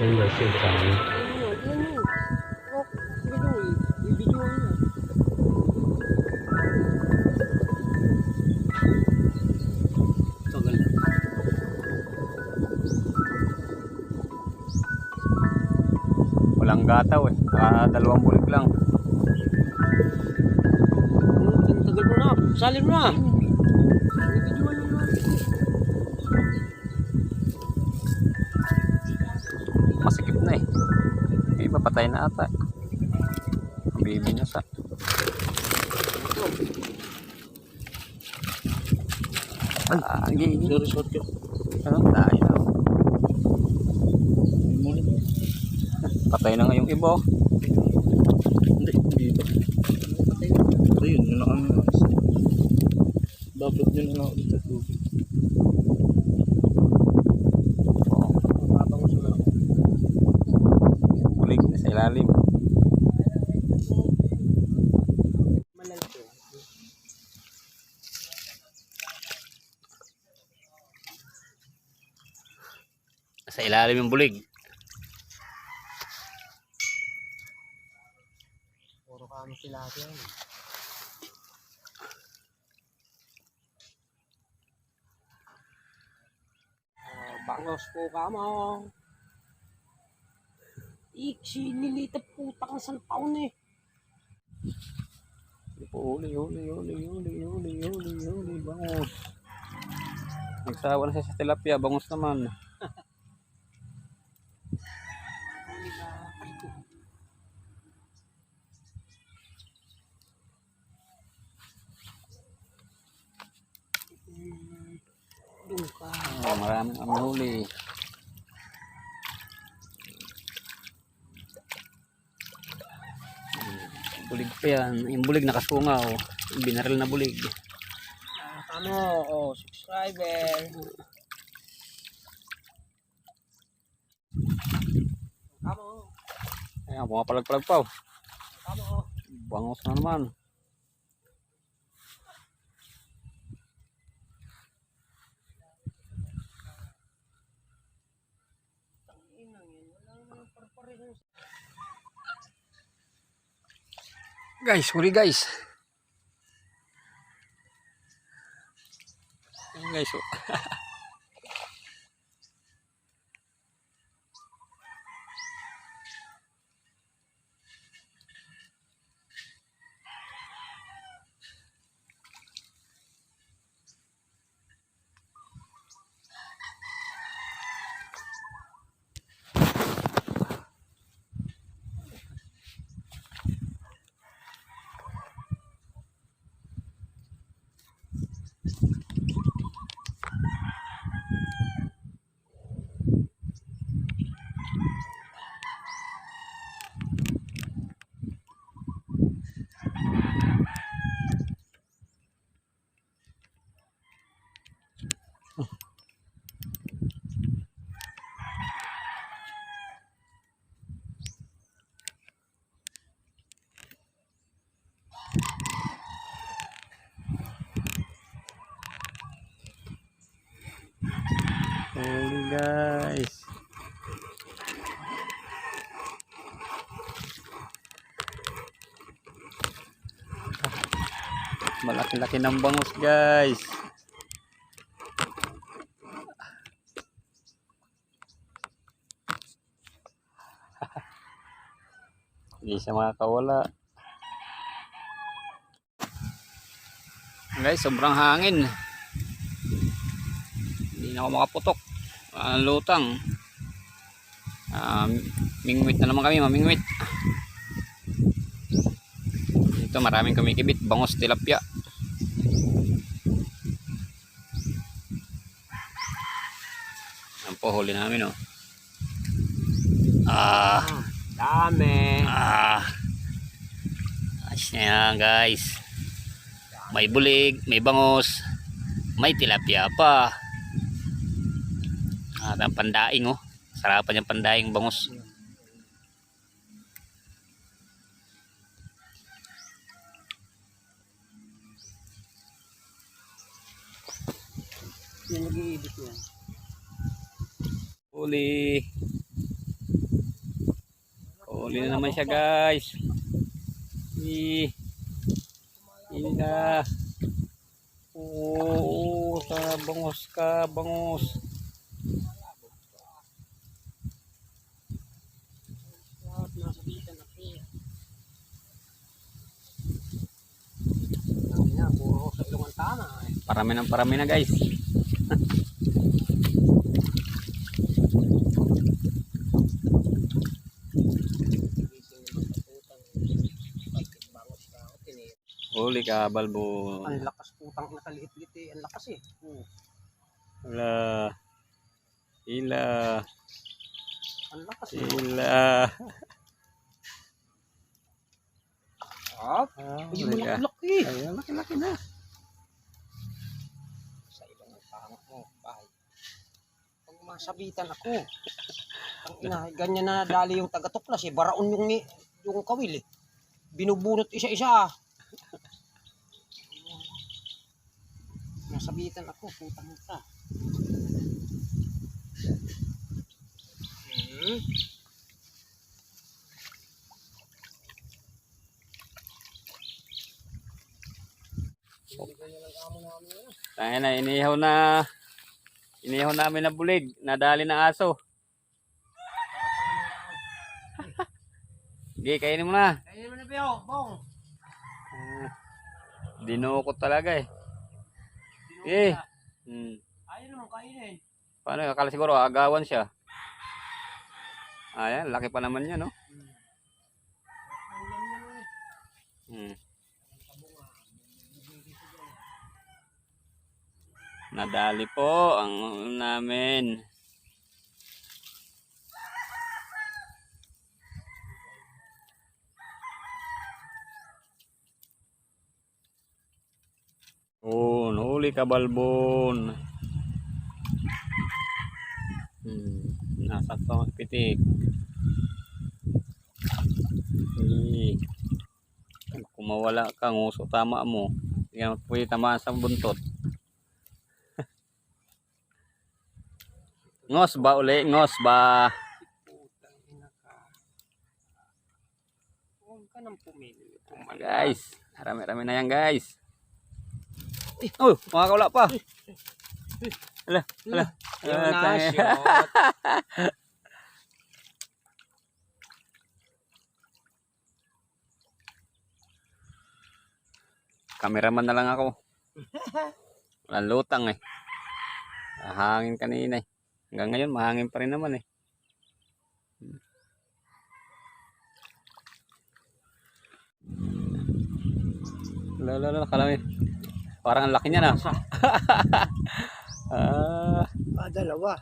natin guys yung kasama. Tagal. Walang gataw eh. Dalawang bulig lang. Tagal mo na. Salin mo na. Masikip na eh. May papatay na ata. Ang baby niya sa. Resort yun. Ano tayo? Patay na nga yung iba. Hindi ba? Patay yun. Yun ang dapat yun na ulit sa tubig. Bulig na sa ilalim. Sa ilalim yung bulig. Puro kami sila yan. Bangos po kamo. Iksi, nilita puta kang salpaw eh. Huli, bangus. Nagsawa na siya sa tilapia, bangus naman. Maraming ang huli. Bulig pa yan. Yung bulig nakasungaw. Yung binaril na bulig. Kamo, subscriber. Kamo. Ayan, pumapalag-palag pa. Kamo. Bangus na naman. Guys, huli guys. Ayan guys, oh. Huli guys. Malaki-laki ng bangus guys. Hindi siya makakawala. Guys, sobrang hangin. Hindi na ako makaputok. Lutang. Mingwit na naman kami, mamingwit. Ito maraming kumikibit, bangus tilapia. Yan po, huli namin oh. Dami. Ayos na yan guys. May bulig, may bangus, may tilapia pa. Ang pandaing oh. Sarapan yung pandaing bangus. Yung nag-iibig yan. Huli. Huli na naman siya guys. Ila. Oo, sa bangos ka, bangos. Nasabitan ako. Puro sa ilungan tana. Parami na guys. Huli ka, balbo. Ang lakas putang nakaliit-lit eh. Ang lakas eh. Wala. Ila. Ang lakas eh. Ila. Ah, Huli yung ka. malaki-laki. Ayun, laki-laki na. Sa ilungan tana mo. Bahay. Pag masabitan ako. Ang ina, ganyan na dali yung taga-tuklas eh. Baraon yung kawil eh. Binubunot isa-isa ah. Nasabitan ako, putang ka. Tayo na, inihaw namin na bulig, nadali na aso. Sige, kainin mo na. Kainin mo na Biyo, Bong. Dinukot talaga eh. Eh. Ayaw naman kainin. Paano, akala siguro agawan siya. Ayan, laki pa naman yan, no? Nadali po ang namin. Oh, huli ka balbon. Nasa to pitik. Kung mawala ka, nguso tama mo. Hindi ka pwede tamaan sa buntot. Ngos ba uli? Ngos ba? Putang ina ka. Huwag ka nang pumili. Guys, rami-rami na yan guys. Oh, makakawala pa. Hala, hala. Yung nasyot. Cameraman na lang ako. Walang lutang eh. Hangin kanina eh. Hanggang ngayon mahangin pa rin naman eh. Lala, kalami. Parang ang laki niya na. Dalawa.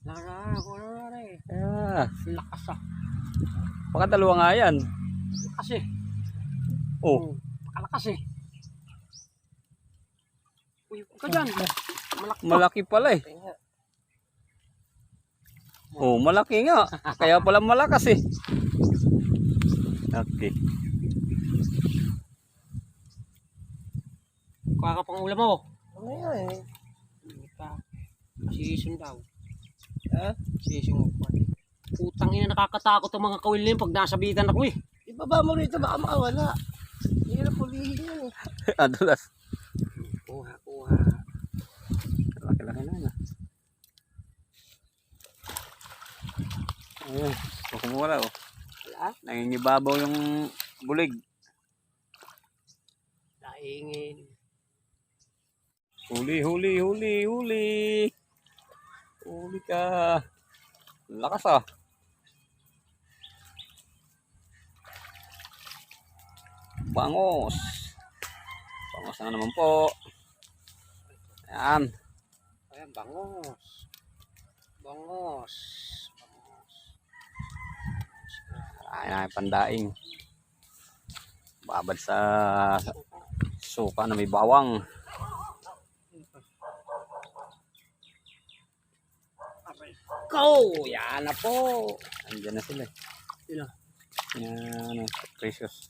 Ako na rin. Lakas ah. Baka dalawa nga yan. Lakas eh. Oh. Pakalakas eh. Uy, huwag ka dyan. Malaki pala eh. Oh, malaki nga. Kaya pala malakas eh. Okay. Kuha ka pang ulam mo. Ano yan eh? Masisyon daw. Ha? Masisyon mo pa. Putang ina, nakakatakot ang mga kawil na yun pag nasabitan ako eh. Ibaba mo rito, baka makawala. Hindi na pulihin yan eh. Adulas. Kuha. Laki-laki na. Ayun. Kumula oh. Wala? Nangingibabaw yung bulig. Daingin. Huli. Huli ka. Lakas ah. Bangos. Bangos na naman po. Ayan. Ayan, bangos. Ayan, pandaing. Babad sa suka na may bawang. Go! Yan na po. Andiyan na sila. Sila. Yan, precious.